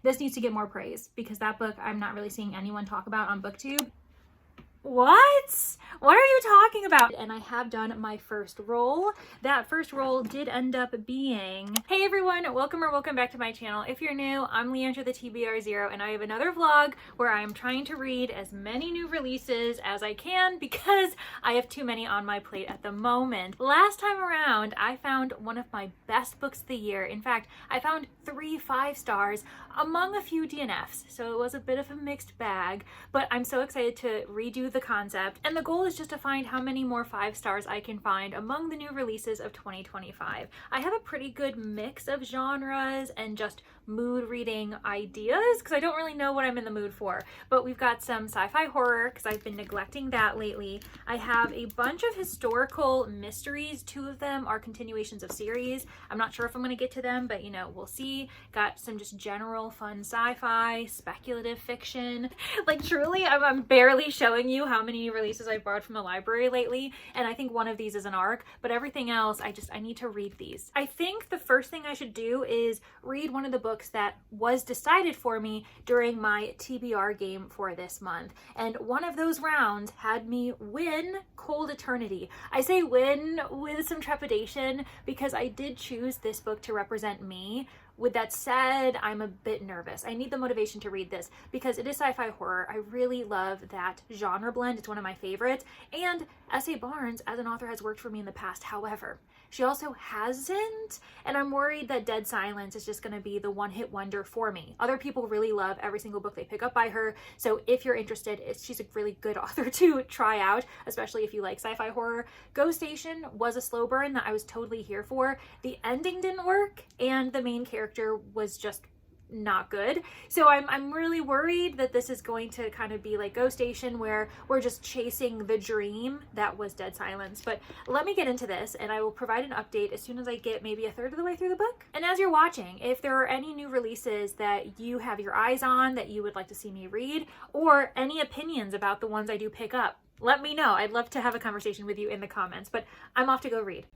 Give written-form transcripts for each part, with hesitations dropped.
This needs to get more praise because that book I'm not really seeing anyone talk about on BookTube. What? What are you talking about? And I have done my first roll. That first roll did end up being, hey everyone, welcome back to my channel. If you're new, I'm Leandra the TBR0 and I have another vlog where I'm trying to read as many new releases as I can because I have too many on my plate at the moment. Last time around, I found one of my best books of the year. In fact, I found 3 5 stars among a few DNFs, so it was a bit of a mixed bag, but I'm so excited to redo the concept, and the goal is just to find how many more 5 stars I can find among the new releases of 2025. I have a pretty good mix of genres and just mood reading ideas because I don't really know what I'm in the mood for, but we've got some sci-fi horror because I've been neglecting that lately. I have a bunch of historical mysteries. 2 of them are continuations of series. I'm not sure if I'm going to get to them, but you know, we'll see. Got some just general fun sci-fi, speculative fiction. Like truly, I'm barely showing you how many releases I've borrowed from the library lately, and I think one of these is an ARC, but everything else, I need to read these. I think the first thing I should do is read one of the books that was decided for me during my TBR game for this month, and one of those rounds had me win Cold Eternity. I say win with some trepidation because I did choose this book to represent me. With that said, I'm a bit nervous. I need the motivation to read this because it is sci-fi horror. I really love that genre blend. It's one of my favorites. And S.A. Barnes, as an author, has worked for me in the past. However, she also hasn't, and I'm worried that Dead Silence is just going to be the one-hit wonder for me. Other people really love every single book they pick up by her, so if you're interested, she's a really good author to try out, especially if you like sci-fi horror. Ghost Station was a slow burn that I was totally here for. The ending didn't work, and the main character was just not good. So I'm really worried that this is going to kind of be like Ghost Station where we're just chasing the dream that was Dead Silence. But let me get into this and I will provide an update as soon as I get maybe a third of the way through the book. And as you're watching, if there are any new releases that you have your eyes on that you would like to see me read, or any opinions about the ones I do pick up, let me know. I'd love to have a conversation with you in the comments, but I'm off to go read.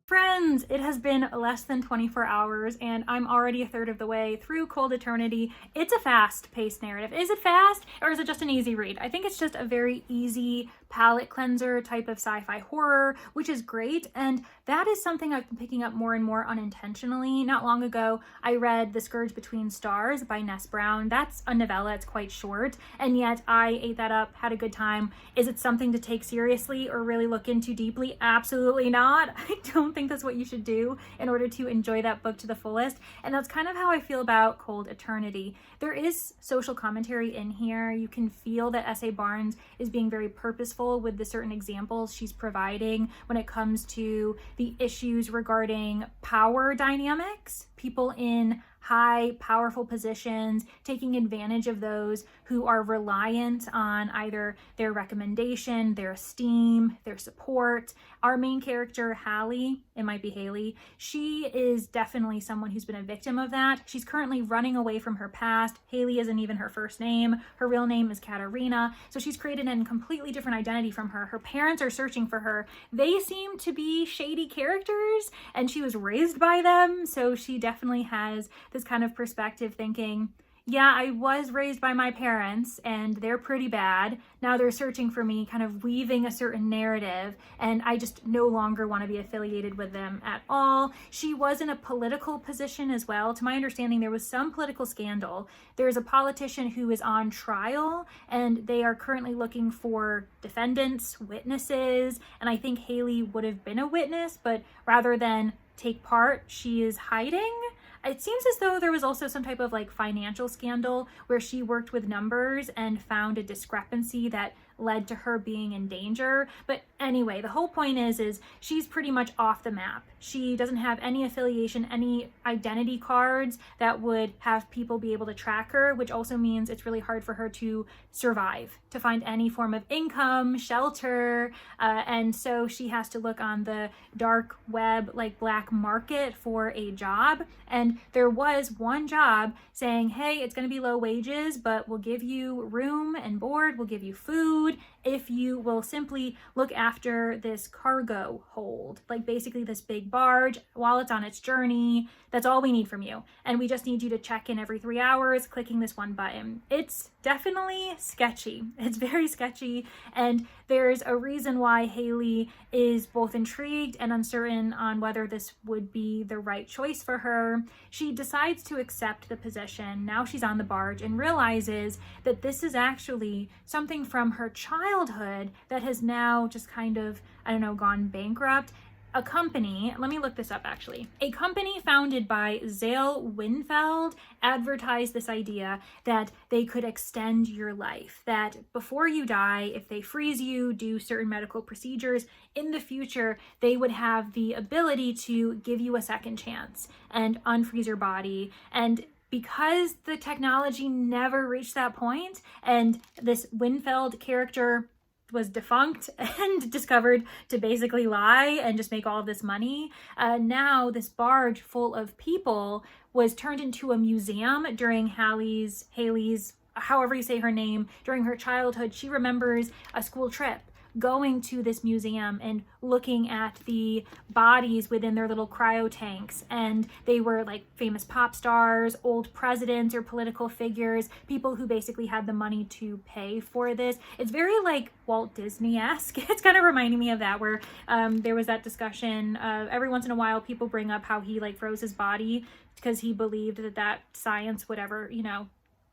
Friends, it has been less than 24 hours and I'm already a third of the way through Cold Eternity. It's a fast-paced narrative. Is it fast or is it just an easy read? I think it's just a very easy palate cleanser type of sci-fi horror, which is great, and that is something I've been picking up more and more unintentionally. Not long ago, I read The Scourge Between Stars by Ness Brown. That's a novella, it's quite short, and yet I ate that up, had a good time. Is it something to take seriously or really look into deeply? Absolutely not. I don't think that's what you should do in order to enjoy that book to the fullest, and that's kind of how I feel about Cold Eternity. There is social commentary in here. You can feel that S.A. Barnes is being very purposeful with the certain examples she's providing when it comes to the issues regarding power dynamics, people in high, powerful positions, taking advantage of those who are reliant on either their recommendation, their esteem, their support. Our main character, Hallie, it might be Haley, she is definitely someone who's been a victim of that. She's currently running away from her past. Haley isn't even her first name. Her real name is Katarina. So she's created a completely different identity from her. Her parents are searching for her. They seem to be shady characters and she was raised by them. So she definitely has this kind of perspective thinking, yeah, I was raised by my parents and they're pretty bad. Now they're searching for me, kind of weaving a certain narrative, and I just no longer want to be affiliated with them at all. She was in a political position as well. To my understanding, there was some political scandal. There's a politician who is on trial and they are currently looking for defendants, witnesses, and I think Haley would have been a witness, but rather than take part, she is hiding. It seems as though there was also some type of like financial scandal where she worked with numbers and found a discrepancy that led to her being in danger. But anyway, the whole point is she's pretty much off the map. She doesn't have any affiliation, any identity cards that would have people be able to track her, which also means it's really hard for her to survive, to find any form of income, shelter, and so she has to look on the dark web, like black market, for a job. And there was one job saying, hey, it's going to be low wages, but we'll give you room and board, we'll give you food if you will simply look after this cargo hold, like basically this big barge while it's on its journey. That's all we need from you. And we just need you to check in every 3 hours, clicking this one button. It's definitely sketchy. It's very sketchy. And there's a reason why Haley is both intrigued and uncertain on whether this would be the right choice for her. She decides to accept the position. Now she's on the barge and realizes that this is actually something from her childhood that has now just kind of, I don't know, gone bankrupt. A company, let me look this up actually. A company founded by Zale Winfeld advertised this idea that they could extend your life, that before you die, if they freeze you, do certain medical procedures, in the future, they would have the ability to give you a second chance and unfreeze your body. And because the technology never reached that point, and this Winfeld character was defunct and discovered to basically lie and just make all of this money. Now this barge full of people was turned into a museum during Haley's, however you say her name, during her childhood. She remembers a school trip going to this museum and looking at the bodies within their little cryo tanks, and they were like famous pop stars, old presidents or political figures, people who basically had the money to pay for this. It's very like Walt Disney-esque. It's kind of reminding me of that, where there was that discussion every once in a while people bring up how he like froze his body because he believed that science would ever, you know,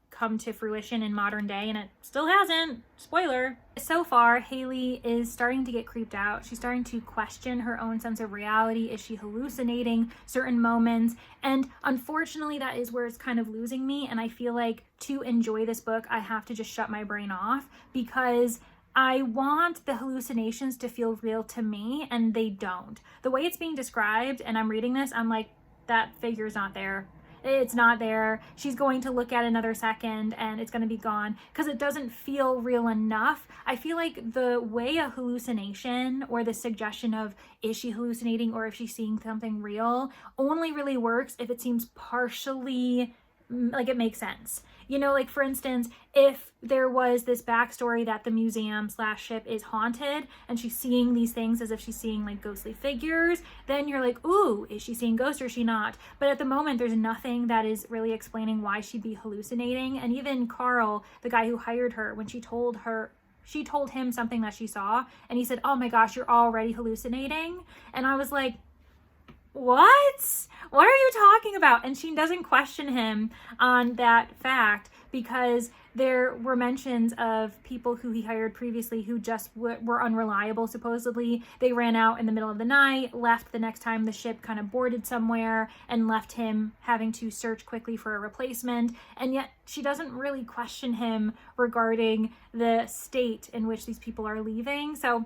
come to fruition in modern day, and it still hasn't. Spoiler. So far, Haley is starting to get creeped out. She's starting to question her own sense of reality. Is she hallucinating certain moments? And unfortunately, that is where it's kind of losing me. And I feel like to enjoy this book, I have to just shut my brain off, because I want the hallucinations to feel real to me, and they don't. The way it's being described, and I'm reading this, I'm like, that figure's not there. It's not there. She's going to look at another second and it's going to be gone, because it doesn't feel real enough. I feel like the way a hallucination, or the suggestion of is she hallucinating or if she's seeing something real, only really works if it seems partially like it makes sense. You know, like for instance, if there was this backstory that the museum / ship is haunted and she's seeing these things as if she's seeing like ghostly figures, then you're like, ooh, is she seeing ghosts or is she not? But at the moment, there's nothing that is really explaining why she'd be hallucinating. And even Carl, the guy who hired her, when she told him something that she saw, and he said, oh my gosh, you're already hallucinating. And I was like, what are you talking about? And she doesn't question him on that fact, because there were mentions of people who he hired previously who just were unreliable. Supposedly they ran out in the middle of the night, left the next time the ship kind of boarded somewhere, and left him having to search quickly for a replacement. And yet she doesn't really question him regarding the state in which these people are leaving. So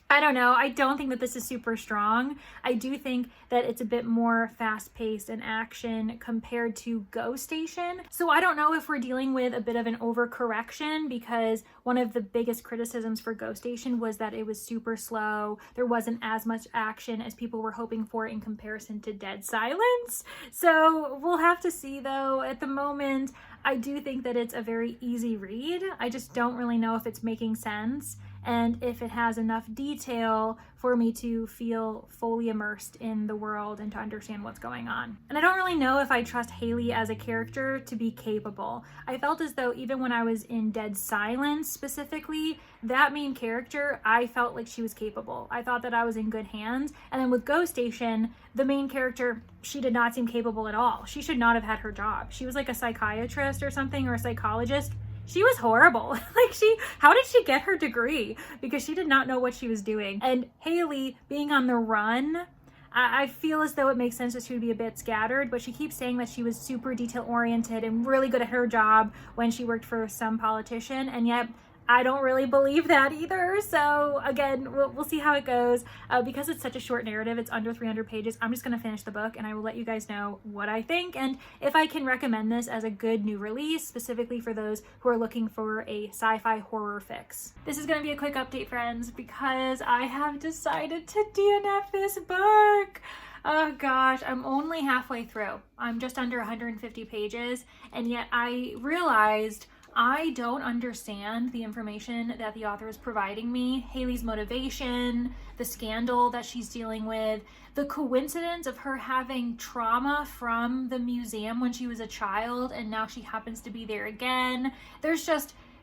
I don't know. I don't think that this is super strong. I do think that it's a bit more fast-paced and action compared to Go Station. So I don't know if we're dealing with a bit of an overcorrection, because one of the biggest criticisms for Go Station was that it was super slow. There wasn't as much action as people were hoping for in comparison to Dead Silence. So we'll have to see though. At the moment, I do think that it's a very easy read. I just don't really know if it's making sense and if it has enough detail for me to feel fully immersed in the world and to understand what's going on. And I don't really know if I trust Haley as a character to be capable. I felt as though even when I was in Dead Silence specifically, that main character, I felt like she was capable. I thought that I was in good hands. And then with Go Station, the main character, she did not seem capable at all. She should not have had her job. She was like a psychiatrist or something, or a psychologist. She was horrible. Like how did she get her degree? Because she did not know what she was doing. And Haley being on the run, I feel as though it makes sense that she would be a bit scattered, but she keeps saying that she was super detail oriented and really good at her job when she worked for some politician. And yet I don't really believe that either. So again, we'll see how it goes. Because it's such a short narrative, it's under 300 pages, I'm just going to finish the book and I will let you guys know what I think and if I can recommend this as a good new release, specifically for those who are looking for a sci-fi horror fix. This is going to be a quick update, friends, because I have decided to DNF this book. Oh gosh, I'm only halfway through. I'm just under 150 pages, and yet I realized I don't understand the information that the author is providing me. Haley's motivation, the scandal that she's dealing with, the coincidence of her having trauma from the museum when she was a child and now she happens to be there again.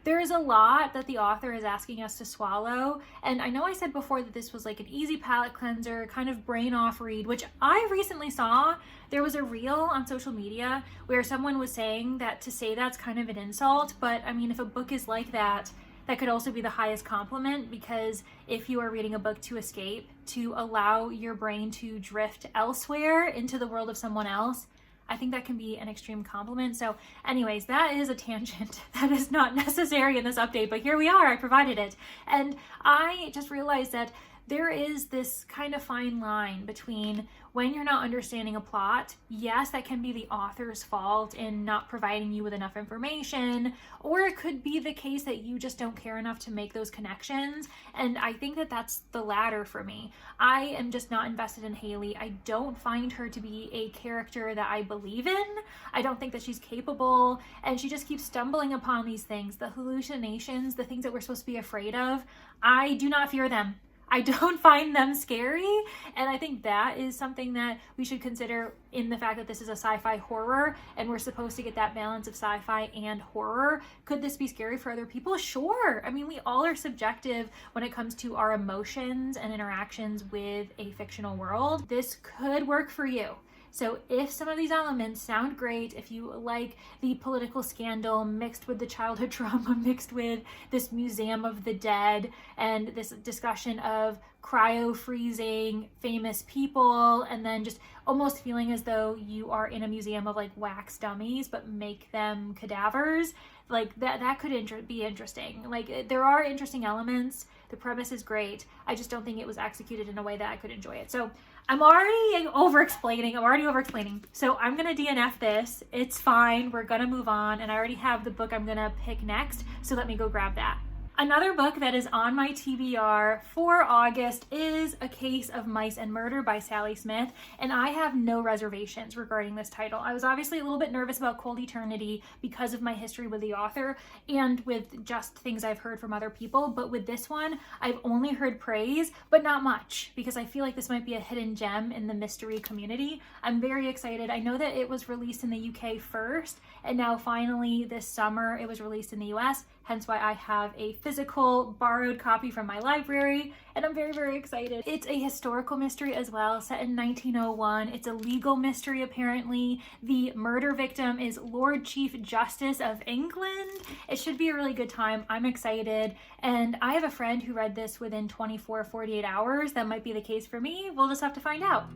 There is a lot that the author is asking us to swallow. And I know I said before that this was like an easy palate cleanser, kind of brain off read, which I recently saw. There was a reel on social media where someone was saying that to say that's kind of an insult. But I mean, if a book is like that, that could also be the highest compliment, because if you are reading a book to escape, to allow your brain to drift elsewhere into the world of someone else, I think that can be an extreme compliment. So anyways, that is a tangent that is not necessary in this update, but here we are, I provided it. And I just realized that there is this kind of fine line between when you're not understanding a plot, yes, that can be the author's fault in not providing you with enough information, or it could be the case that you just don't care enough to make those connections. And I think that that's the latter for me. I am just not invested in Haley. I don't find her to be a character that I believe in. I don't think that she's capable, and she just keeps stumbling upon these things, the hallucinations, the things that we're supposed to be afraid of. I do not fear them. I don't find them scary, and I think that is something that we should consider in the fact that this is a sci-fi horror and we're supposed to get that balance of sci-fi and horror. Could this be scary for other people? Sure. I mean, we all are subjective when it comes to our emotions and interactions with a fictional world. This could work for you. So if some of these elements sound great, if you like the political scandal mixed with the childhood trauma, mixed with this museum of the dead and this discussion of cryo-freezing famous people, and then just almost feeling as though you are in a museum of like wax dummies, but make them cadavers, like that could be interesting. Like, there are interesting elements. The premise is great. I just don't think it was executed in a way that I could enjoy it. So I'm already over-explaining. So I'm going to DNF this. It's fine. We're going to move on. And I already have the book I'm going to pick next. So let me go grab that. Another book that is on my TBR for August is A Case of Mice and Murder by Sally Smith, and I have no reservations regarding this title. I was obviously a little bit nervous about Cold Eternity because of my history with the author and with just things I've heard from other people, but with this one, I've only heard praise, but not much, because I feel like this might be a hidden gem in the mystery community. I'm very excited. I know that it was released in the UK first, and now finally this summer it was released in the US, hence why I have a physical borrowed copy from my library, and I'm very, very excited. It's a historical mystery as well, set in 1901. It's a legal mystery, apparently. The murder victim is Lord Chief Justice of England. It should be a really good time. I'm excited, and I have a friend who read this within 48 hours. That might be the case for me. We'll just have to find out.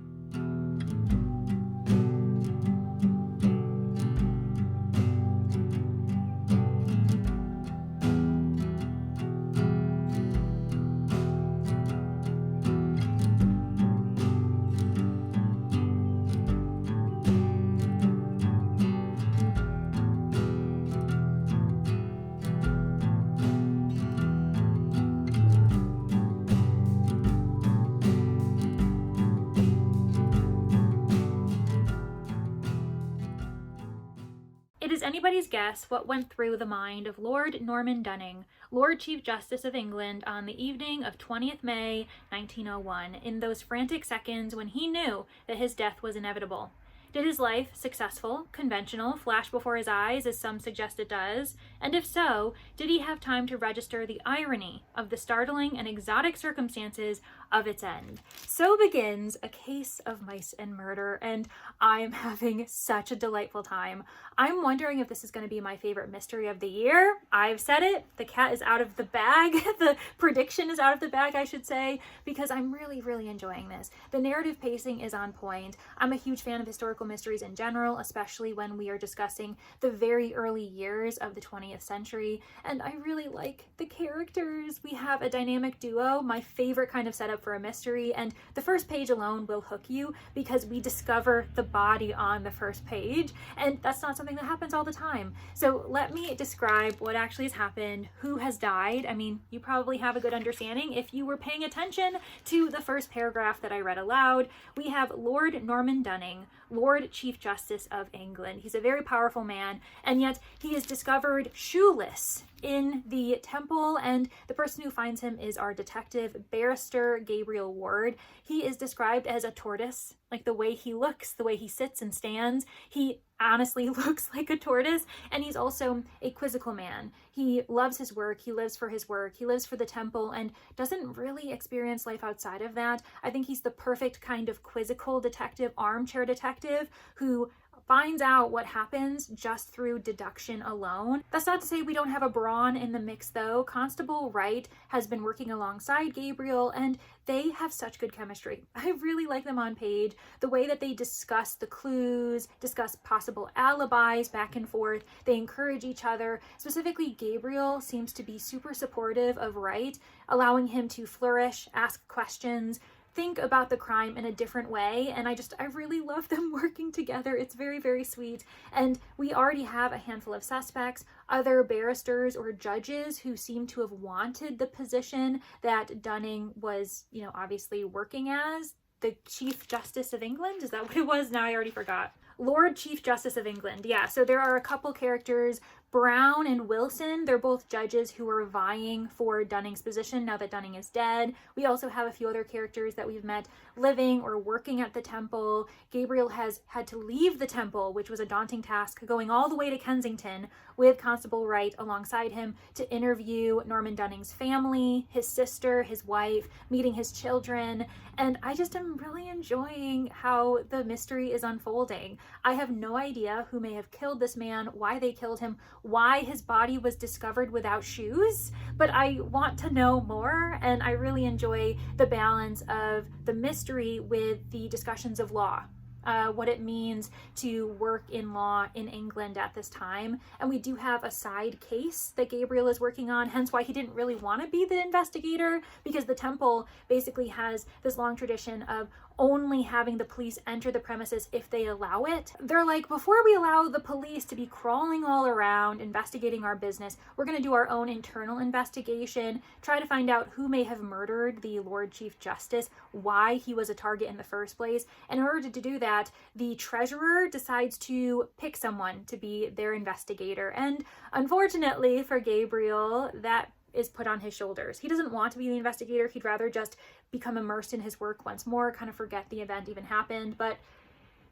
It is anybody's guess what went through the mind of Lord Norman Dunning, Lord Chief Justice of England, on the evening of 20th May 1901, in those frantic seconds when he knew that his death was inevitable. Did his life, successful, conventional, flash before his eyes as some suggest it does? And if so, did he have time to register the irony of the startling and exotic circumstances of its end. So begins A Case of Mice and Murder, and I'm having such a delightful time. I'm wondering if this is going to be my favorite mystery of the year. I've said it, the cat is out of the bag, the prediction is out of the bag, I should say, because I'm really enjoying this. The narrative pacing is on point. I'm a huge fan of historical mysteries in general, especially when we are discussing the very early years of the 20th century, and I really like the characters. We have a dynamic duo, my favorite kind of setup for a mystery, and the first page alone will hook you because we discover the body on the first page, and that's not something that happens all the time. So let me describe what actually has happened, who has died. I mean, you probably have a good understanding if you were paying attention to the first paragraph that I read aloud. We have Lord Norman Dunning, Lord Chief Justice of England. He's a very powerful man, and yet he is discovered shoeless in the Temple, and the person who finds him is our detective, Barrister Gabriel Ward. He is described as a tortoise, like the way he looks, the way he sits and stands. He honestly looks like a tortoise, and he's also a quizzical man. He loves his work, he lives for his work, he lives for the Temple, and doesn't really experience life outside of that. I think he's the perfect kind of quizzical detective, armchair detective, who finds out what happens just through deduction alone. That's not to say we don't have a brawn in the mix though. Constable Wright has been working alongside Gabriel, and they have such good chemistry. I really like them on page. The way that they discuss the clues, discuss possible alibis back and forth, they encourage each other. Specifically, Gabriel seems to be super supportive of Wright, allowing him to flourish, ask questions, think about the crime in a different way, and I really love them working together. It's very sweet, and we already have a handful of suspects, other barristers or judges who seem to have wanted the position that Dunning was, obviously working as. The Chief Justice of England, is that what it was? Now I already forgot. Lord Chief Justice of England. Yeah, so there are a couple characters, Brown and Wilson. They're both judges who are vying for Dunning's position now that Dunning is dead. We also have a few other characters that we've met living or working at the Temple. Gabriel has had to leave the Temple, which was a daunting task, going all the way to Kensington with Constable Wright alongside him to interview Norman Dunning's family, his sister, his wife, meeting his children. And I just am really enjoying how the mystery is unfolding. I have no idea who may have killed this man, why they killed him, why his body was discovered without shoes, but I want to know more, and I really enjoy the balance of the mystery with the discussions of law. What it means to work in law in England at this time. And we do have a side case that Gabriel is working on, hence why he didn't really want to be the investigator, because the Temple basically has this long tradition of only having the police enter the premises if they allow it. They're like, before we allow the police to be crawling all around investigating our business, we're going to do our own internal investigation, try to find out who may have murdered the Lord Chief Justice, why he was a target in the first place. And in order to do that, the treasurer decides to pick someone to be their investigator. And unfortunately for Gabriel, that is put on his shoulders. He doesn't want to be the investigator. He'd rather just become immersed in his work once more, kind of forget the event even happened, but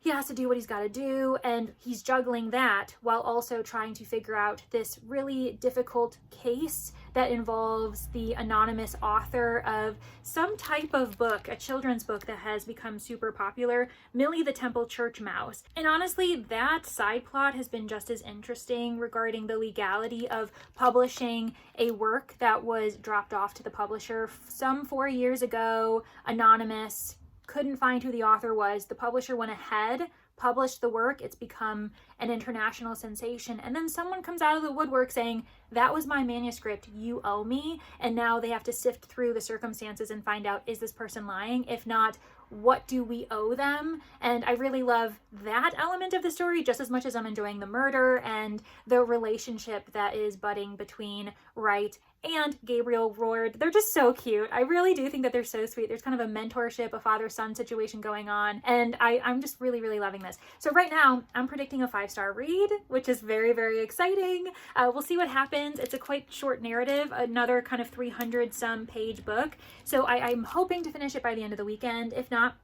he has to do what he's got to do, and he's juggling that while also trying to figure out this really difficult case that involves the anonymous author of some type of book, a children's book that has become super popular, Millie the Temple Church Mouse. And honestly, that side plot has been just as interesting regarding the legality of publishing a work that was dropped off to the publisher some 4 years ago, anonymous, couldn't find who the author was. The publisher went ahead, published the work, it's become an international sensation, and then someone comes out of the woodwork saying, that was my manuscript, you owe me, and now they have to sift through the circumstances and find out, is this person lying? If not, what do we owe them? And I really love that element of the story just as much as I'm enjoying the murder and the relationship that is budding between Wright and Gabriel Ward. They're just so cute. I really do think that they're so sweet. There's kind of a mentorship, a father-son situation going on, and I'm just really loving this. So right now, I'm predicting a 5-star read, which is very exciting. We'll see what happens. It's a quite short narrative, another kind of 300-some page book, so I'm hoping to finish it by the end of the weekend. If not,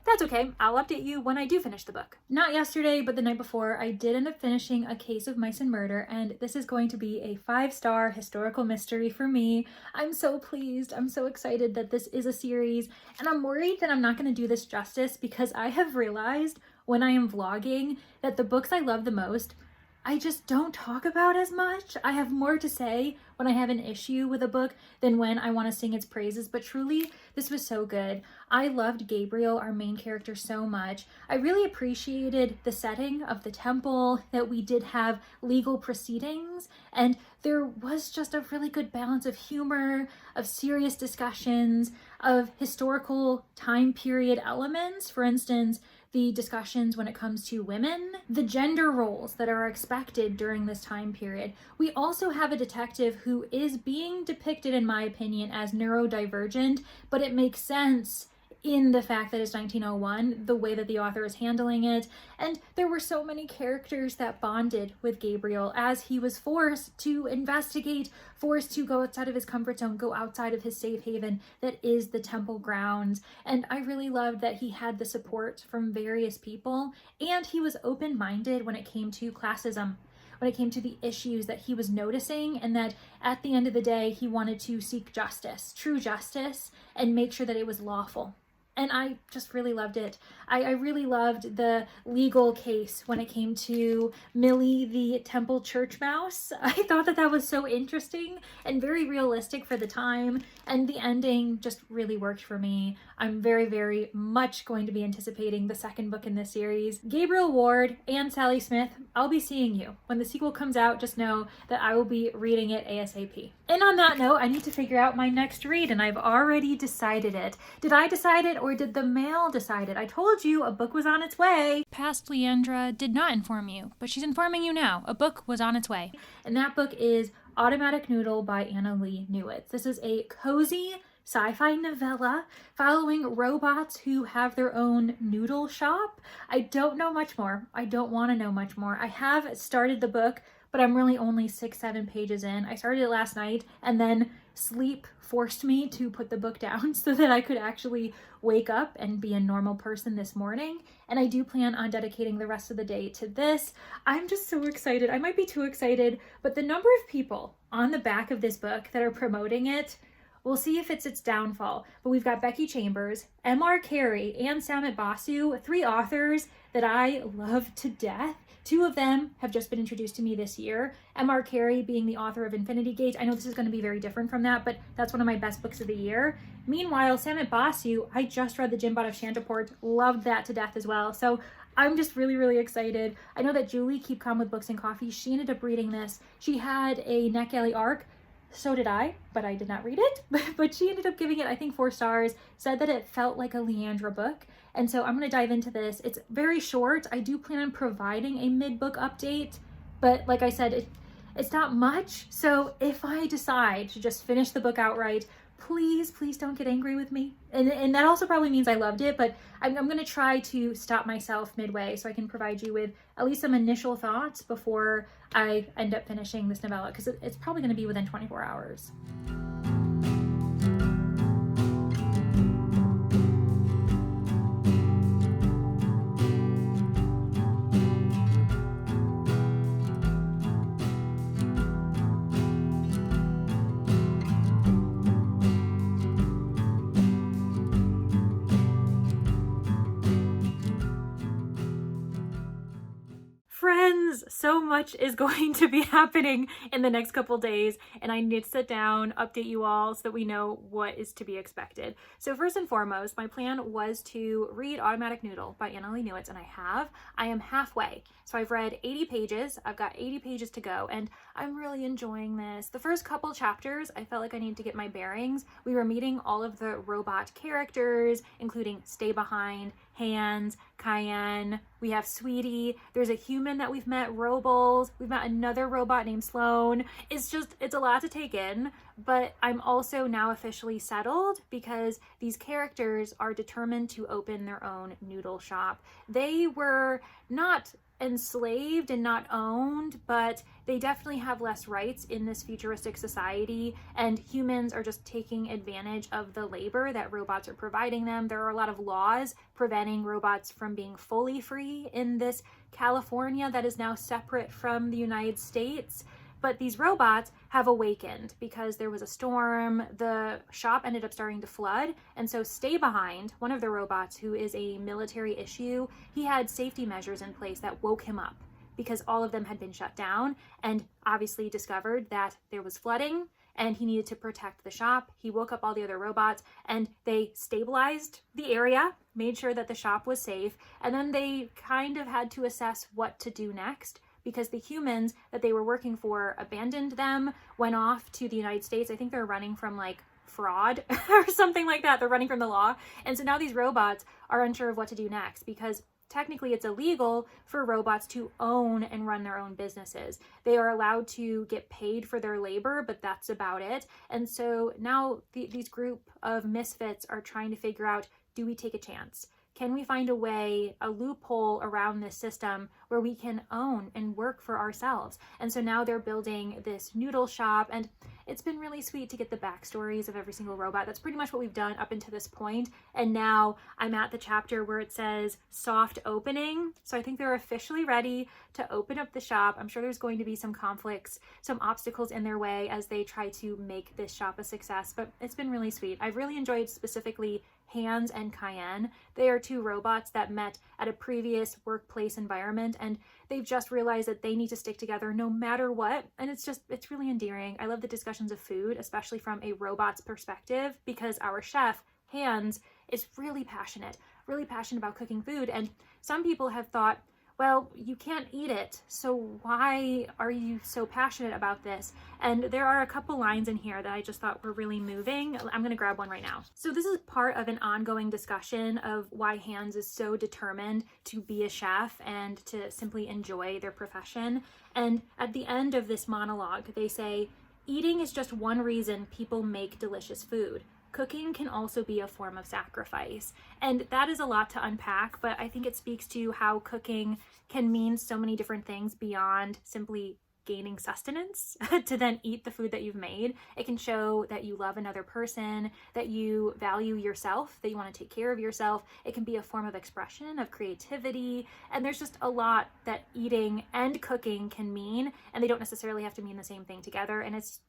That's okay, I'll update you when I do finish the book. Not yesterday, but the night before, I did end up finishing A Case of Mice and Murder, and this is going to be a 5-star historical mystery for me. I'm so pleased, I'm so excited that this is a series, and I'm worried that I'm not going to do this justice because I have realized when I am vlogging that the books I love the most, I just don't talk about as much. I have more to say when I have an issue with a book than when I want to sing its praises, but truly, this was so good. I loved Gabriel, our main character, so much. I really appreciated the setting of the temple, that we did have legal proceedings, and there was just a really good balance of humor, of serious discussions, of historical time period elements. For instance, the discussions when it comes to women, the gender roles that are expected during this time period. We also have a detective who is being depicted, in my opinion, as neurodivergent, but it makes sense in the fact that it's 1901, the way that the author is handling it. And there were so many characters that bonded with Gabriel as he was forced to investigate, forced to go outside of his comfort zone, go outside of his safe haven that is the temple grounds. And I really loved that he had the support from various people, and he was open-minded when it came to classism, when it came to the issues that he was noticing, and that at the end of the day, he wanted to seek justice, true justice, and make sure that it was lawful. And I just really loved it. I really loved the legal case when it came to Millie, the temple church mouse. I thought that that was so interesting and very realistic for the time. And the ending just really worked for me. I'm very, very much going to be anticipating the second book in this series. Gabriel Ward and Sally Smith, I'll be seeing you. When the sequel comes out, just know that I will be reading it ASAP. And on that note, I need to figure out my next read, and I've already decided it. Did I decide it, or did the mail decide it? I told you a book was on its way. Past Leandra did not inform you, but she's informing you now. A book was on its way. And that book is Automatic Noodle by Anna Lee Newitz. This is a cozy sci-fi novella following robots who have their own noodle shop. I don't know much more. I don't want to know much more. I have started the book, but I'm really only 6-7 pages in. I started it last night, and then sleep forced me to put the book down so that I could actually wake up and be a normal person this morning. And I do plan on dedicating the rest of the day to this. I'm just so excited. I might be too excited, but the number of people on the back of this book that are promoting it, we'll see if it's its downfall. But we've got Becky Chambers, M.R. Carey, and Samit Basu, 3 authors that I love to death. 2 of them have just been introduced to me this year. M.R. Carey being the author of Infinity Gate. I know this is going to be very different from that, but that's one of my best books of the year. Meanwhile, Samit Basu, I just read The Jimbot of Shantaport, loved that to death as well. So I'm just really, really excited. I know that Julie, Keep Calm with Books and Coffee, she ended up reading this. She had a NetGalley arc. So did I, but I did not read it. But she ended up giving it, I think, 4 stars, said that it felt like a Leandra book. And so I'm going to dive into this. It's very short. I do plan on providing a mid-book update, but like I said, it's not much. So if I decide to just finish the book outright, please don't get angry with me. And that also probably means I loved it, but I'm going to try to stop myself midway so I can provide you with at least some initial thoughts before I end up finishing this novella, because it's probably going to be within 24 hours. Friends, so much is going to be happening in the next couple days, and I need to sit down, update you all so that we know what is to be expected. So first and foremost, my plan was to read Automatic Noodle by Anna Lee Newitz, and I am halfway. So I've read 80 pages. I've got 80 pages to go, and I'm really enjoying this. The first couple chapters, I felt like I needed to get my bearings. We were meeting all of the robot characters, including Stay Behind, Hands, Cayenne, we have Sweetie, there's a human that we've met, Robles, we've met another robot named Sloan. It's a lot to take in, but I'm also now officially settled because these characters are determined to open their own noodle shop. They were not enslaved and not owned, but they definitely have less rights in this futuristic society, and humans are just taking advantage of the labor that robots are providing them. There are a lot of laws preventing robots from being fully free in this California that is now separate from the United States. But these robots have awakened because there was a storm, the shop ended up starting to flood, and so Stay Behind, one of the robots who is a military issue, he had safety measures in place that woke him up because all of them had been shut down, and obviously discovered that there was flooding and he needed to protect the shop. He woke up all the other robots and they stabilized the area, made sure that the shop was safe, and then they kind of had to assess what to do next, because the humans that they were working for abandoned them, went off to the United States. I think they're running from like fraud or something like that. They're running from the law. And so now these robots are unsure of what to do next, because technically it's illegal for robots to own and run their own businesses. They are allowed to get paid for their labor, but that's about it. And so now these group of misfits are trying to figure out, do we take a chance? Can we find a way, a loophole around this system where we can own and work for ourselves? And so now they're building this noodle shop, and it's been really sweet to get the backstories of every single robot. That's pretty much what we've done up until this point. And now I'm at the chapter where it says soft opening. So I think they're officially ready to open up the shop. I'm sure there's going to be some conflicts, some obstacles in their way as they try to make this shop a success, but it's been really sweet. I've really enjoyed specifically Hands and Cayenne. They are two robots that met at a previous workplace environment, and they've just realized that they need to stick together no matter what. And it's really endearing. I love the discussions of food, especially from a robot's perspective, because our chef, Hands, is really passionate about cooking food. And some people have thought, well, you can't eat it, so why are you so passionate about this? And there are a couple lines in here that I just thought were really moving. I'm gonna grab one right now. So this is part of an ongoing discussion of why Hands is so determined to be a chef and to simply enjoy their profession. And at the end of this monologue, they say, eating is just one reason people make delicious food. Cooking can also be a form of sacrifice. And that is a lot to unpack, but I think it speaks to how cooking can mean so many different things beyond simply gaining sustenance to then eat the food that you've made. It can show that you love another person, that you value yourself, that you want to take care of yourself. It can be a form of expression, of creativity, and there's just a lot that eating and cooking can mean, and they don't necessarily have to mean the same thing together. And it's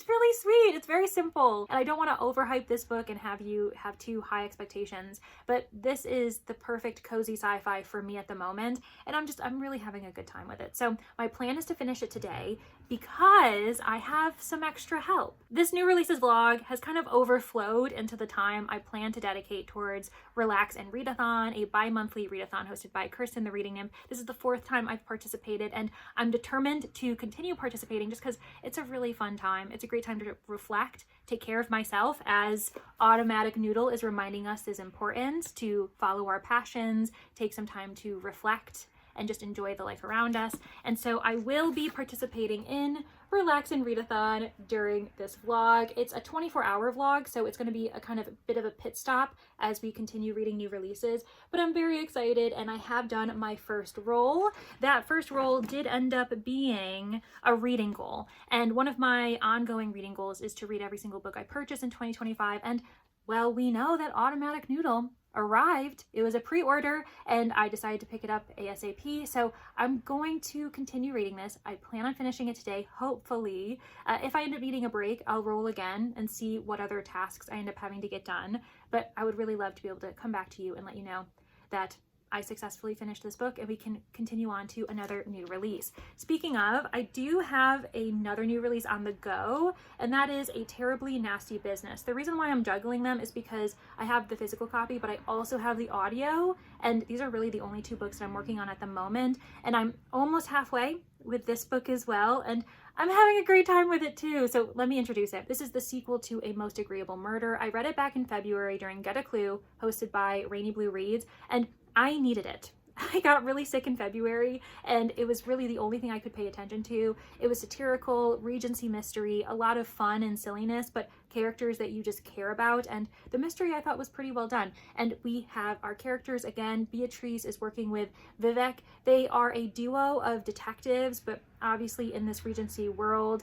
really sweet. It's very simple. And I don't want to overhype this book and have you have too high expectations, but this is the perfect cozy sci-fi for me at the moment. And I'm really having a good time with it. So my plan is to finish it today because I have some extra help. This new releases vlog has kind of overflowed into the time I plan to dedicate towards Relax and Readathon, a bi-monthly readathon hosted by Kirsten, the reading nymph. This is the 4th time I've participated, and I'm determined to continue participating just because it's a really fun time. It's a great time to reflect, take care of myself, as Automatic Noodle is reminding us is important to follow our passions, take some time to reflect, and just enjoy the life around us. And so I will be participating in Relax and Readathon during this vlog. It's a 24-hour vlog, so it's going to be a kind of bit of a pit stop as we continue reading new releases, but I'm very excited, and I have done my first roll. That first roll did end up being a reading goal, and one of my ongoing reading goals is to read every single book I purchase in 2025, and well, we know that Automatic Noodle arrived. It was a pre-order and I decided to pick it up ASAP. So I'm going to continue reading this. I plan on finishing it today, hopefully. If I end up needing a break, I'll roll again and see what other tasks I end up having to get done. But I would really love to be able to come back to you and let you know that I successfully finished this book and we can continue on to another new release. Speaking of, I do have another new release on the go, and that is A Terribly Nasty Business. The reason why I'm juggling them is because I have the physical copy, but I also have the audio, and these are really the only 2 books that I'm working on at the moment, and I'm almost halfway with this book as well, and I'm having a great time with it too. So let me introduce it. This is the sequel to A Most Agreeable Murder. I read it back in February during Get a Clue, hosted by Rainy Blue Reads, and I needed it. I got really sick in February, and it was really the only thing I could pay attention to. It was satirical, Regency mystery, a lot of fun and silliness, but characters that you just care about, and the mystery I thought was pretty well done. And we have our characters again. Beatrice is working with Vivek. They are a duo of detectives, but obviously in this Regency world,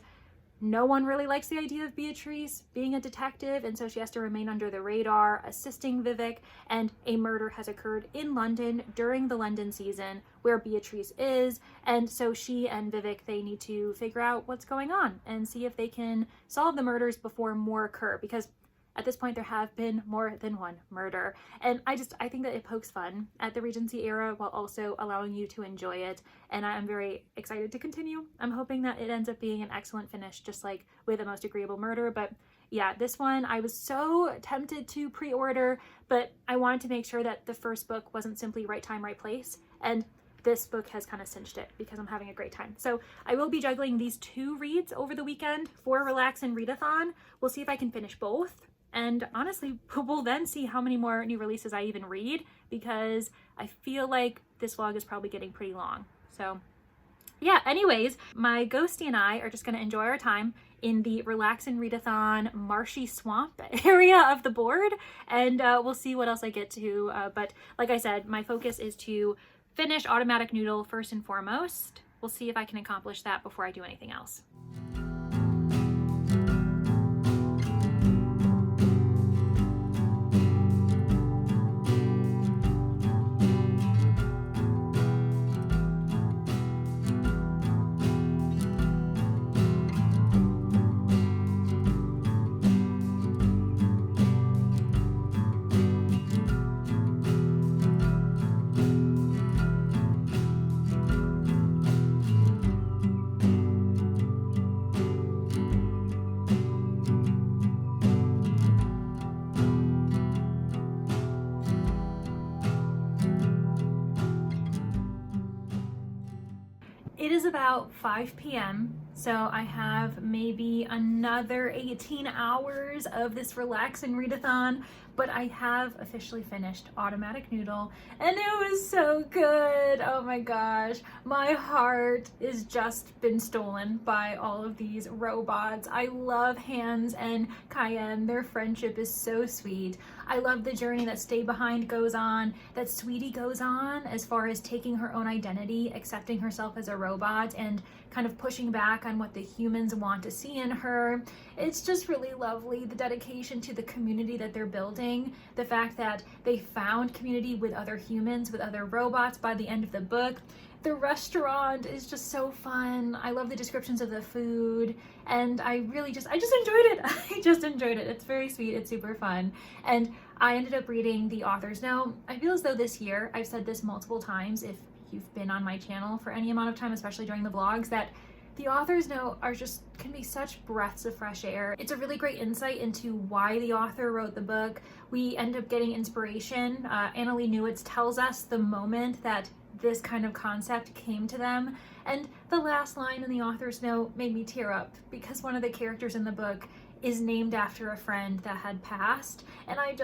no one really likes the idea of Beatrice being a detective, and so she has to remain under the radar, assisting Vivek, and a murder has occurred in London during the London season where Beatrice is, and so she and Vivek, they need to figure out what's going on and see if they can solve the murders before more occur, because at this point there have been more than one murder. And I think that it pokes fun at the Regency era while also allowing you to enjoy it, and I'm very excited to continue. I'm hoping that it ends up being an excellent finish, just like with A Most Agreeable Murder. But yeah, this one I was so tempted to pre-order, but I wanted to make sure that the first book wasn't simply right time, right place, and this book has kind of cinched it because I'm having a great time. So I will be juggling these two reads over the weekend for Relax and Readathon. We'll see if I can finish both. And honestly, we'll then see how many more new releases I even read, because I feel like this vlog is probably getting pretty long. So yeah, anyways, my ghostie and I are just going to enjoy our time in the Relax and Readathon marshy swamp area of the board, and we'll see what else I get to. But like I said, my focus is to finish Automatic Noodle first and foremost. We'll see if I can accomplish that before I do anything else. It is about 5 p.m. so I have maybe another 18 hours of this Relax and Readathon, but I have officially finished Automatic Noodle, and it was so good. Oh my gosh, my heart is just been stolen by all of these robots. I love Hans and Cayenne. Their friendship is so sweet. I love the journey that Stay Behind goes on, that Sweetie goes on, as far as taking her own identity, accepting herself as a robot, and kind of pushing back on what the humans want to see in her. It's just really lovely, the dedication to the community that they're building, the fact that they found community with other humans, with other robots by the end of the book. The restaurant is just so fun. I love the descriptions of the food, and I just enjoyed it. I just enjoyed it. It's very sweet. It's super fun. And I ended up reading the author's note. I feel as though this year, I've said this multiple times, if you've been on my channel for any amount of time, especially during the vlogs, that the author's note can be such breaths of fresh air. It's a really great insight into why the author wrote the book. We end up getting inspiration. Annalee Newitz tells us the moment that this kind of concept came to them, and the last line in the author's note made me tear up, because one of the characters in the book is named after a friend that had passed, and I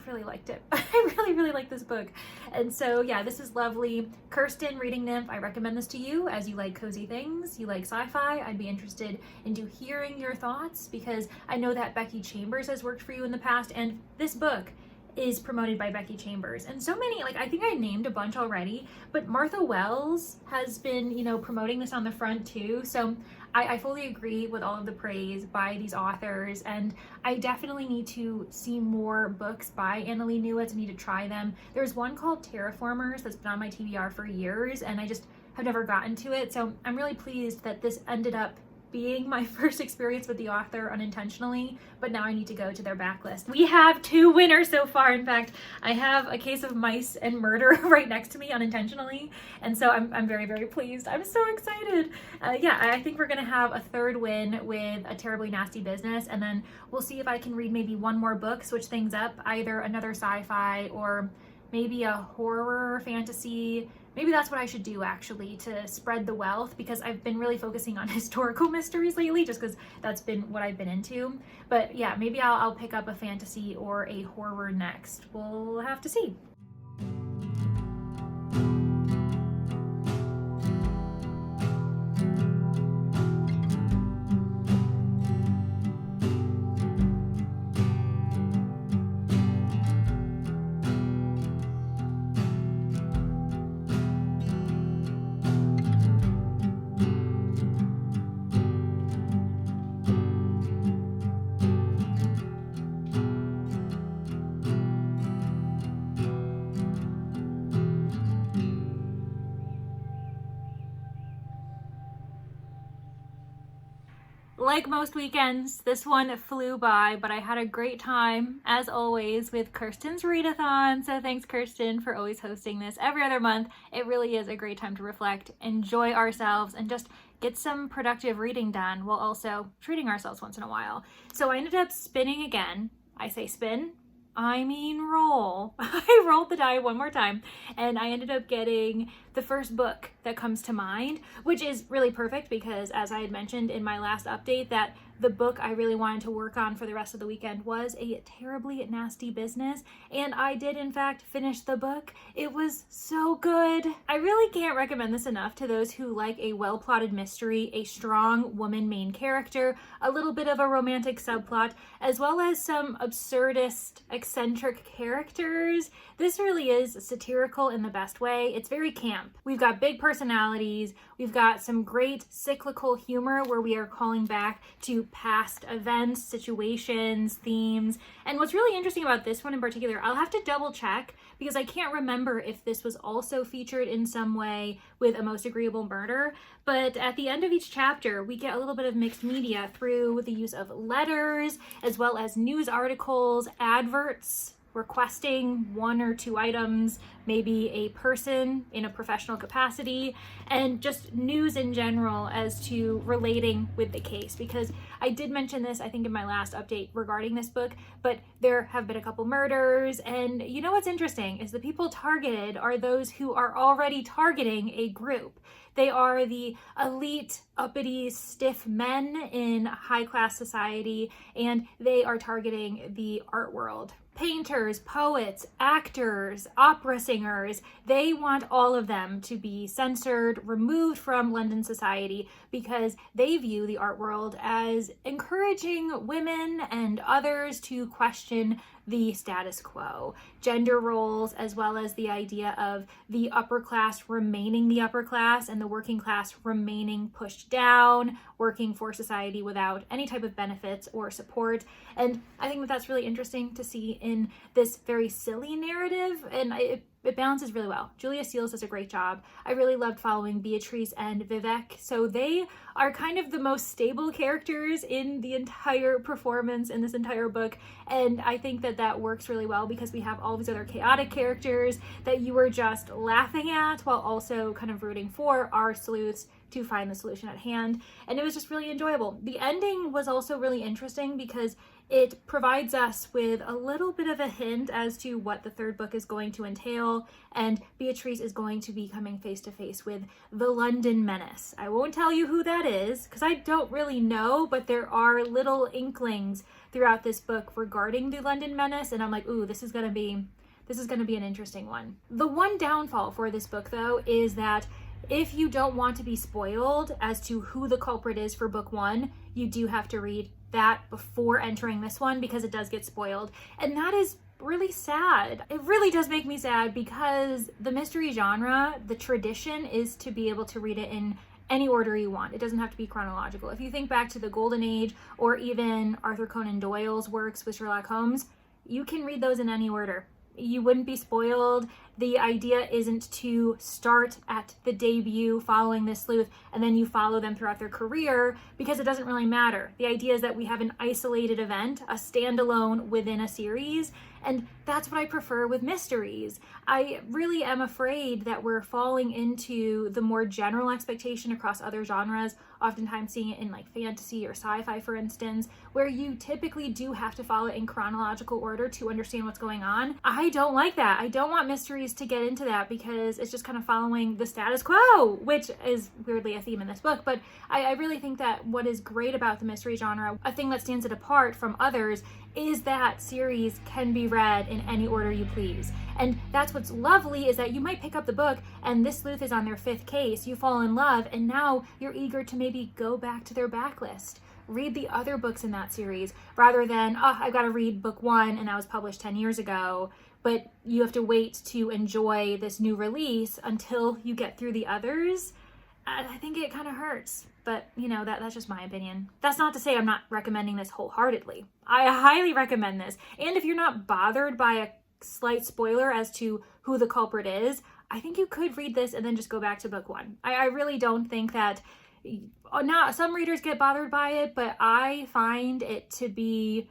really liked it. I really like this book. And so yeah, this is lovely. Kirsten, Reading Nymph, I recommend this to you as you like cozy things, you like sci-fi. I'd be interested in hearing your thoughts, because I know that Becky Chambers has worked for you in the past, and this book is promoted by Becky Chambers, and so many, like, I think I named a bunch already, but Martha Wells has been, promoting this on the front too. So I fully agree with all of the praise by these authors, and I definitely need to see more books by Annalee Newitz. I need to try them. There's one called Terraformers that's been on my TBR for years, and I just have never gotten to it. So I'm really pleased that this ended up being my first experience with the author unintentionally, but now I need to go to their backlist. We have 2 winners so far. In fact, I have A Case of Mice and Murder right next to me unintentionally, and so I'm very, very pleased. I'm so excited. Yeah, I think we're gonna have a 3rd win with A Terribly Nasty Business, and then we'll see if I can read maybe one more book, switch things up, either another sci-fi or maybe a horror fantasy. Maybe that's what I should do, actually, to spread the wealth, because I've been really focusing on historical mysteries lately, just because that's been what I've been into. But yeah, maybe I'll pick up a fantasy or a horror next. We'll have to see. like most weekends, this one flew by, but I had a great time, as always, with Kirsten's readathon. So thanks, Kirsten, for always hosting this every other month. It really is a great time to reflect, enjoy ourselves, and just get some productive reading done while also treating ourselves once in a while. So I ended up spinning again. I say spin, I mean roll. I rolled the die one more time, and I ended up getting the first book that comes to mind, which is really perfect because, as I had mentioned in my last update, that the book I really wanted to work on for the rest of the weekend was A Terribly Nasty Business, and I did in fact finish the book. It was so good. I really can't recommend this enough to those who like a well-plotted mystery, a strong woman main character, a little bit of a romantic subplot, as well as some absurdist, eccentric characters. This really is satirical in the best way. It's very camp. We've got big personalities. We've got some great cyclical humor where we are calling back to past events, situations, themes. And what's really interesting about this one in particular, I'll have to double check because I can't remember if this was also featured in some way with A Most Agreeable Murder. But at the end of each chapter, we get a little bit of mixed media through the use of letters, as well as news articles, adverts, requesting one or two items, maybe a person in a professional capacity, and just news in general as to relating with the case. Because I did mention this, I think, in my last update regarding this book, but there have been a couple murders, and you know what's interesting is the people targeted are those who are already targeting a group. They are the elite, uppity, stiff men in high-class society, and they are targeting the art world. Painters, poets, actors, opera singers, they want all of them to be censored, removed from London society, because they view the art world as encouraging women and others to question the status quo, gender roles, as well as the idea of the upper class remaining the upper class and the working class remaining pushed down, working for society without any type of benefits or support. And I think that that's really interesting to see in this very silly narrative, and it balances really well. Julia Seals does a great job. I really loved following Beatrice and Vivek. So they are kind of the most stable characters in the entire performance in this entire book. And I think that that works really well because we have all these other chaotic characters that you were just laughing at while also kind of rooting for our sleuths to find the solution at hand. And it was just really enjoyable. The ending was also really interesting because it provides us with a little bit of a hint as to what the third book is going to entail, and Beatrice is going to be coming face to face with the London Menace. I won't tell you who that is because I don't really know, but there are little inklings throughout this book regarding the London Menace, and I'm like, ooh, this is gonna be an interesting one. The one downfall for this book, though, is that if you don't want to be spoiled as to who the culprit is for book one, you do have to read that before entering this one because it does get spoiled. And that is really sad. It really does make me sad because the mystery genre, the tradition is to be able to read it in any order you want. It doesn't have to be chronological. If you think back to the Golden Age or even Arthur Conan Doyle's works with Sherlock Holmes, you can read those in any order. You wouldn't be spoiled. The idea isn't to start at the debut following this sleuth and then you follow them throughout their career because it doesn't really matter. The idea is that we have an isolated event, a standalone within a series, and that's what I prefer with mysteries. I really am afraid that we're falling into the more general expectation across other genres, oftentimes seeing it in like fantasy or sci-fi, for instance, where you typically do have to follow it in chronological order to understand what's going on. I don't like that. I don't want mysteries to get into that because it's just kind of following the status quo, which is weirdly a theme in this book. But I really think that what is great about the mystery genre, a thing that stands it apart from others, is that series can be read in any order you please. And that's what's lovely, is that you might pick up the book and this sleuth is on their 5th case, you fall in love, and now you're eager to maybe go back to their backlist, read the other books in that series, rather than, oh, I've got to read book 1 and that was published 10 years ago, but you have to wait to enjoy this new release until you get through the others. I think it kind of hurts. But, you know, that's just my opinion. That's not to say I'm not recommending this wholeheartedly. I highly recommend this. And if you're not bothered by a slight spoiler as to who the culprit is, I think you could read this and then just go back to book 1. I really don't think that not some readers get bothered by it, but I find it to be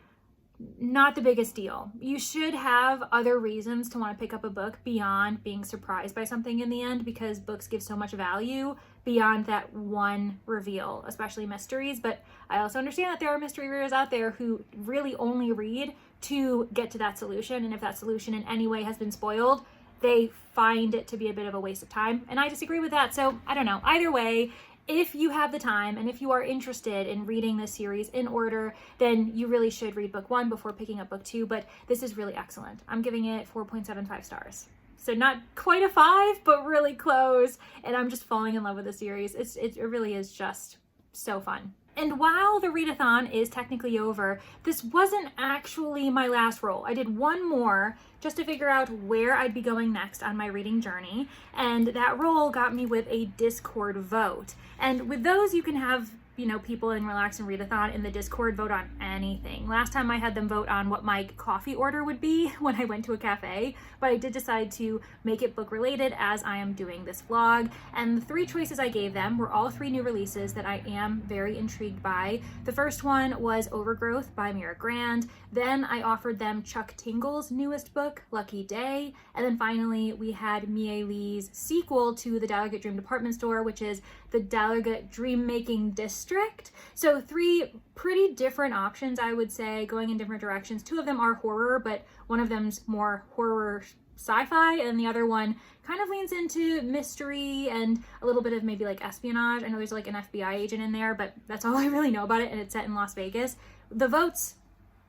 not the biggest deal. You should have other reasons to want to pick up a book beyond being surprised by something in the end, because books give so much value beyond that one reveal, especially mysteries. But I also understand that there are mystery readers out there who really only read to get to that solution, and if that solution in any way has been spoiled, they find it to be a bit of a waste of time, and I disagree with that. So I don't know. Either way, if you have the time and if you are interested in reading this series in order, then you really should read book 1 before picking up book 2, but this is really excellent. I'm giving it 4.75 stars. So not quite a 5, but really close, and I'm just falling in love with the series. It really is just so fun. And while the readathon is technically over, this wasn't actually my last roll. I did one more just to figure out where I'd be going next on my reading journey, and that roll got me with a Discord vote. And with those, you can have, you know, people in Relax and Readathon in the Discord vote on anything. Last time I had them vote on what my coffee order would be when I went to a cafe, but I did decide to make it book related as I am doing this vlog. And the 3 choices I gave them were all 3 new releases that I am very intrigued by. The first one was Overgrowth by Mira Grant. Then I offered them Chuck Tingle's newest book, Lucky Day. And then finally, we had Mie Lee's sequel to the Delegate Dream Department Store, which is the Delegate Dream Making District. So 3 pretty different options, I would say, going in different directions. 2 of them are horror, but one of them's more horror sci-fi, and the other one kind of leans into mystery and a little bit of maybe like espionage. I know there's like an FBI agent in there, but that's all I really know about it, and it's set in Las Vegas. The votes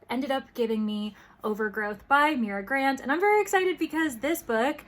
ended up giving me Overgrowth by Mira Grant, and I'm very excited because this book,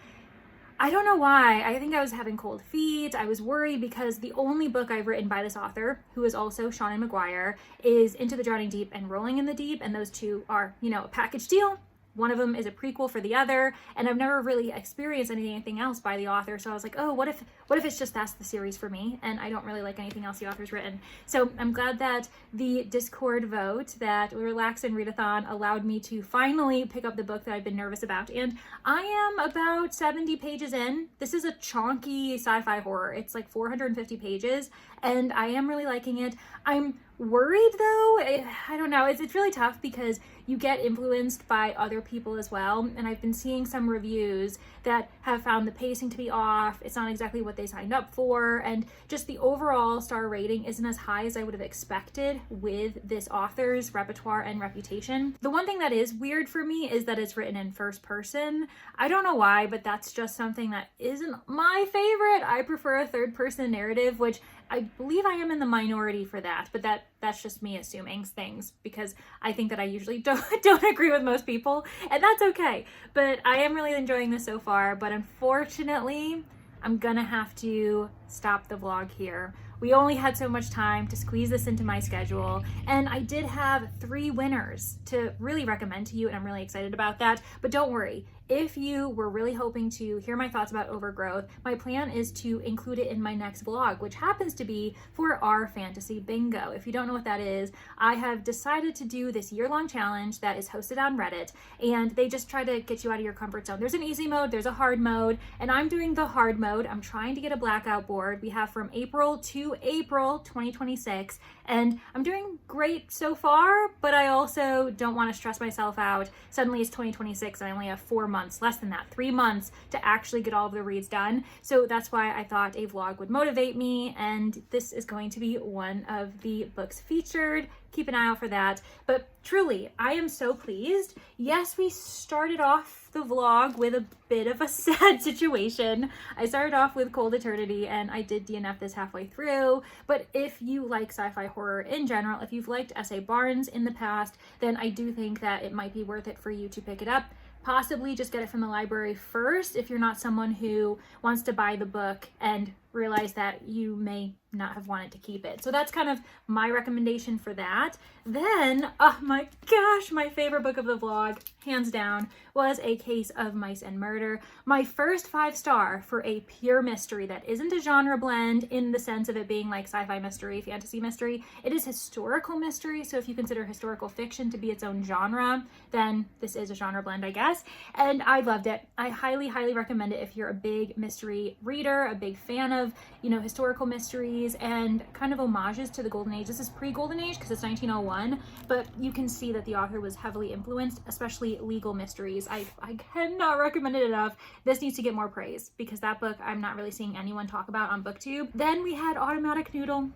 I don't know why, I think I was having cold feet. I was worried because the only book I've written by this author, who is also Seanan McGuire, is Into the Drowning Deep and Rolling in the Deep, and those 2 are, you know, a package deal. One of them is a prequel for the other, and I've never really experienced anything else by the author, so I was like, oh, what if it's just that's the series for me, and I don't really like anything else the author's written. So I'm glad that the Discord vote, that Relax and Readathon, allowed me to finally pick up the book that I've been nervous about, and I am about 70 pages in. This is a chonky sci-fi horror. It's like 450 pages, and I am really liking it. I'm worried though. I don't know. It's really tough because you get influenced by other people as well, and I've been seeing some reviews that have found the pacing to be off. It's not exactly what they signed up for, and just the overall star rating isn't as high as I would have expected with this author's repertoire and reputation. The one thing that is weird for me is that it's written in first person. I don't know why, but that's just something that isn't my favorite. I prefer a third person narrative, which I believe I am in the minority for that, but that's just me assuming things, because I think that I usually don't agree with most people, and that's okay. But I am really enjoying this so far, but unfortunately, I'm gonna have to stop the vlog here. We only had so much time to squeeze this into my schedule, and I did have 3 winners to really recommend to you, and I'm really excited about that. But don't worry, if you were really hoping to hear my thoughts about Overgrowth, my plan is to include it in my next vlog, which happens to be for our fantasy bingo. If you don't know what that is, I have decided to do this year-long challenge that is hosted on Reddit, and they just try to get you out of your comfort zone. There's an easy mode, there's a hard mode, and I'm doing the hard mode. I'm trying to get a blackout board. We have from April to April 2026, and I'm doing great so far, but I also don't want to stress myself out. Suddenly it's 2026 and I only have 4 months, less than that, 3 months to actually get all of the reads done. So that's why I thought a vlog would motivate me, and this is going to be one of the books featured. Keep an eye out for that. But truly, I am so pleased. Yes, we started off the vlog with a bit of a sad situation. I started off with Cold Eternity, and I did DNF this halfway through. But if you like sci-fi horror in general, if you've liked S.A. Barnes in the past, then I do think that it might be worth it for you to pick it up. Possibly just get it from the library first if you're not someone who wants to buy the book and realize that you may not have wanted to keep it. So that's kind of my recommendation for that. Then, oh my gosh, my favorite book of the vlog, hands down, was A Case of Mice and Murder. My first 5-star for a pure mystery that isn't a genre blend in the sense of it being like sci-fi mystery, fantasy mystery. It is historical mystery, so if you consider historical fiction to be its own genre, then this is a genre blend, I guess. And I loved it. I highly, highly recommend it if you're a big mystery reader, a big fan of of, you know, historical mysteries and kind of homages to the Golden Age. This is pre-Golden Age because it's 1901, but you can see that the author was heavily influenced, especially legal mysteries. I cannot recommend it enough. This needs to get more praise because that book I'm not really seeing anyone talk about on BookTube. Then we had Automatic Noodle.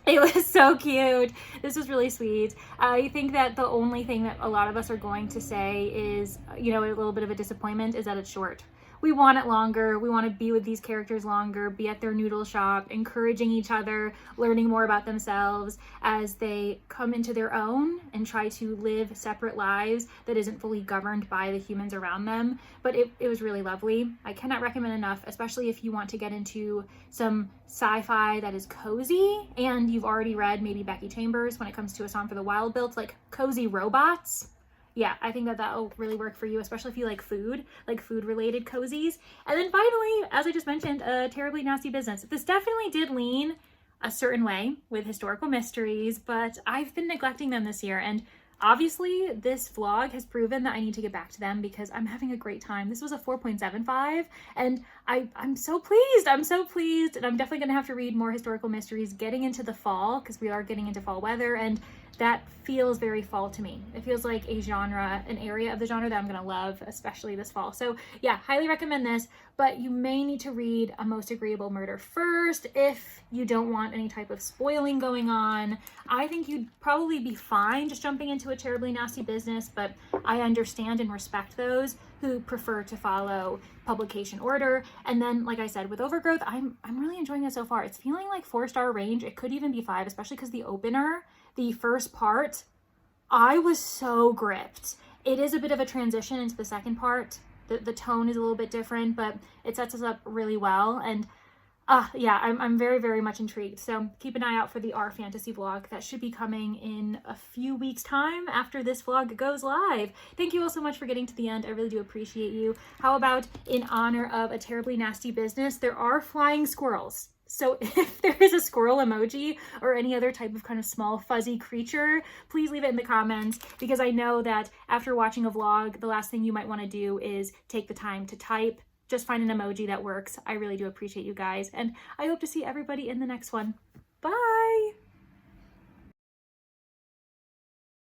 It was so cute. This was really sweet. I think that the only thing that a lot of us are going to say is, you know, a little bit of a disappointment is that it's short. We want it longer. We want to be with these characters longer, be at their noodle shop, encouraging each other, learning more about themselves as they come into their own and try to live separate lives that isn't fully governed by the humans around them. But it was really lovely. I cannot recommend enough, especially if you want to get into some sci-fi that is cozy and you've already read maybe Becky Chambers when it comes to A Song for the Wild Built, like cozy robots. Yeah, I think that that'll really work for you, especially if you like food-related cozies. And then finally, as I just mentioned, A Terribly Nasty Business. This definitely did lean a certain way with historical mysteries, but I've been neglecting them this year. And obviously, this vlog has proven that I need to get back to them because I'm having a great time. This was a 4.75, and I'm so pleased. I'm so pleased, and I'm definitely going to have to read more historical mysteries getting into the fall because we are getting into fall weather, and that feels very fall to me. It feels like a genre, an area of the genre that I'm gonna love, especially this fall. So yeah, highly recommend this, but you may need to read A Most Agreeable Murder first if you don't want any type of spoiling going on. I think you'd probably be fine just jumping into A Terribly Nasty Business, but I understand and respect those who prefer to follow publication order. And then, like I said, with Overgrowth, I'm really enjoying it so far. It's feeling like 4-star range. It could even be 5, especially because the opener, the first part, I was so gripped. It is a bit of a transition into the second part. The tone is a little bit different, but it sets us up really well. And yeah, I'm very, very much intrigued. So keep an eye out for the Our Fantasy vlog. That should be coming in a few weeks' time after this vlog goes live. Thank you all so much for getting to the end. I really do appreciate you. How about, in honor of A Terribly Nasty Business, there are flying squirrels. So if there is a squirrel emoji or any other type of kind of small fuzzy creature, please leave it in the comments, because I know that after watching a vlog, the last thing you might want to do is take the time to type. Just find an emoji that works. I really do appreciate you guys, and I hope to see everybody in the next one. Bye!